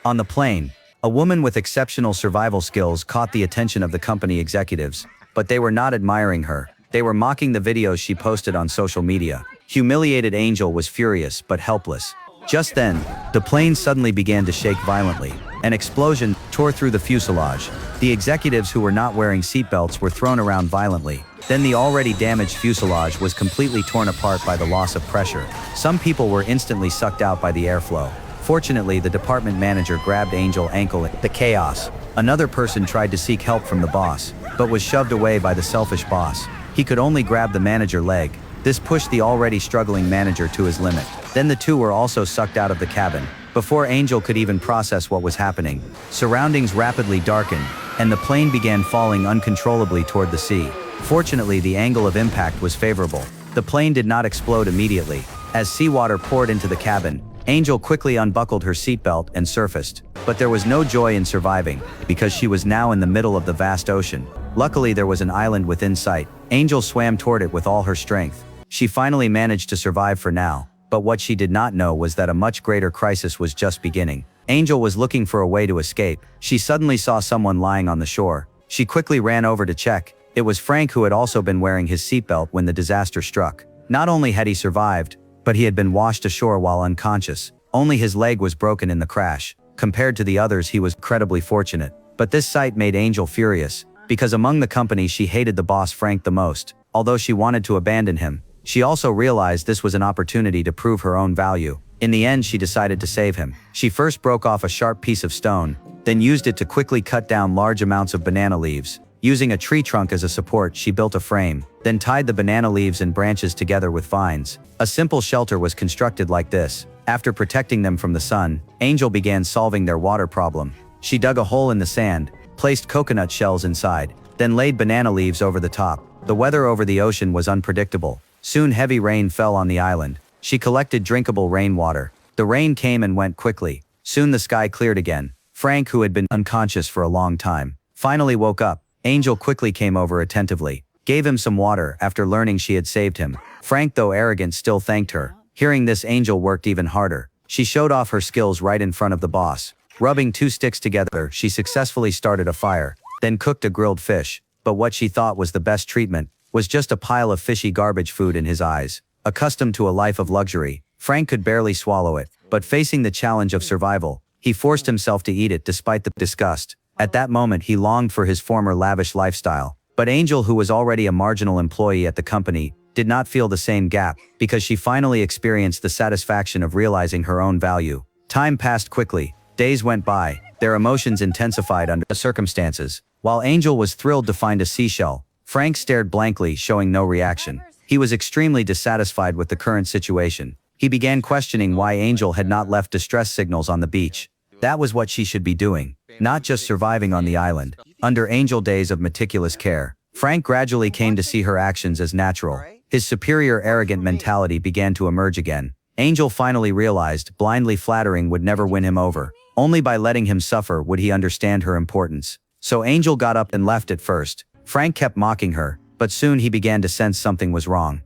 On the plane, a woman with exceptional survival skills caught the attention of the company executives, but they were not admiring her. They were mocking the videos she posted on social media. Humiliated Angel was furious but helpless. Just then, the plane suddenly began to shake violently. An explosion tore through the fuselage. The executives who were not wearing seatbelts were thrown around violently. Then the already damaged fuselage was completely torn apart by the loss of pressure. Some people were instantly sucked out by the airflow. Fortunately, the department manager grabbed Angel's ankle in the chaos. Another person tried to seek help from the boss, but was shoved away by the selfish boss. He could only grab the manager's leg. This pushed the already struggling manager to his limit. Then the two were also sucked out of the cabin. Before Angel could even process what was happening, surroundings rapidly darkened, and the plane began falling uncontrollably toward the sea. Fortunately, the angle of impact was favorable. The plane did not explode immediately. As seawater poured into the cabin, Angel quickly unbuckled her seatbelt and surfaced. But there was no joy in surviving, because she was now in the middle of the vast ocean. Luckily, there was an island within sight. Angel swam toward it with all her strength. She finally managed to survive for now, but what she did not know was that a much greater crisis was just beginning. Angel was looking for a way to escape. She suddenly saw someone lying on the shore. She quickly ran over to check. It was Frank, who had also been wearing his seatbelt when the disaster struck. Not only had he survived, but he had been washed ashore while unconscious. Only his leg was broken in the crash. Compared to the others, he was incredibly fortunate. But this sight made Angel furious, because among the company she hated the boss Frank the most. Although she wanted to abandon him, she also realized this was an opportunity to prove her own value. In the end, she decided to save him. She first broke off a sharp piece of stone, then used it to quickly cut down large amounts of banana leaves. Using a tree trunk as a support, she built a frame, then tied the banana leaves and branches together with vines. A simple shelter was constructed like this. After protecting them from the sun, Angel began solving their water problem. She dug a hole in the sand, placed coconut shells inside, then laid banana leaves over the top. The weather over the ocean was unpredictable. Soon heavy rain fell on the island. She collected drinkable rainwater. The rain came and went quickly. Soon the sky cleared again. Frank, who had been unconscious for a long time, finally woke up. Angel quickly came over attentively, gave him some water after learning she had saved him. Frank, though arrogant, still thanked her. Hearing this, Angel worked even harder. She showed off her skills right in front of the boss. Rubbing two sticks together, she successfully started a fire, then cooked a grilled fish. But what she thought was the best treatment was just a pile of fishy garbage food in his eyes. Accustomed to a life of luxury, Frank could barely swallow it, but facing the challenge of survival, he forced himself to eat it despite the disgust. At that moment, he longed for his former lavish lifestyle. But Angel, who was already a marginal employee at the company, did not feel the same gap, because she finally experienced the satisfaction of realizing her own value. Time passed quickly. Days went by. Their emotions intensified under the circumstances. While Angel was thrilled to find a seashell, Frank stared blankly, showing no reaction. He was extremely dissatisfied with the current situation. He began questioning why Angel had not left distress signals on the beach. That was what she should be doing, not just surviving on the island. Under Angel days of meticulous care, Frank gradually came to see her actions as natural. His superior, arrogant mentality began to emerge again. Angel finally realized blindly flattering would never win him over. Only by letting him suffer would he understand her importance. So Angel got up and left at first. Frank kept mocking her, but soon he began to sense something was wrong.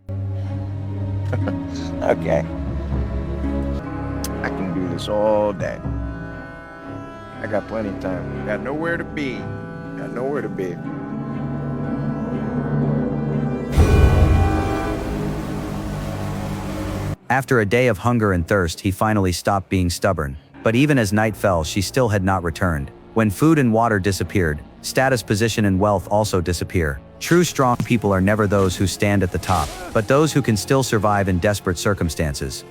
Okay. I can do this all day. I got plenty of time. Got nowhere to be. Got nowhere to be. After a day of hunger and thirst, he finally stopped being stubborn. But even as night fell, she still had not returned. When food and water disappeared, status, position, and wealth also disappear. True strong people are never those who stand at the top, but those who can still survive in desperate circumstances.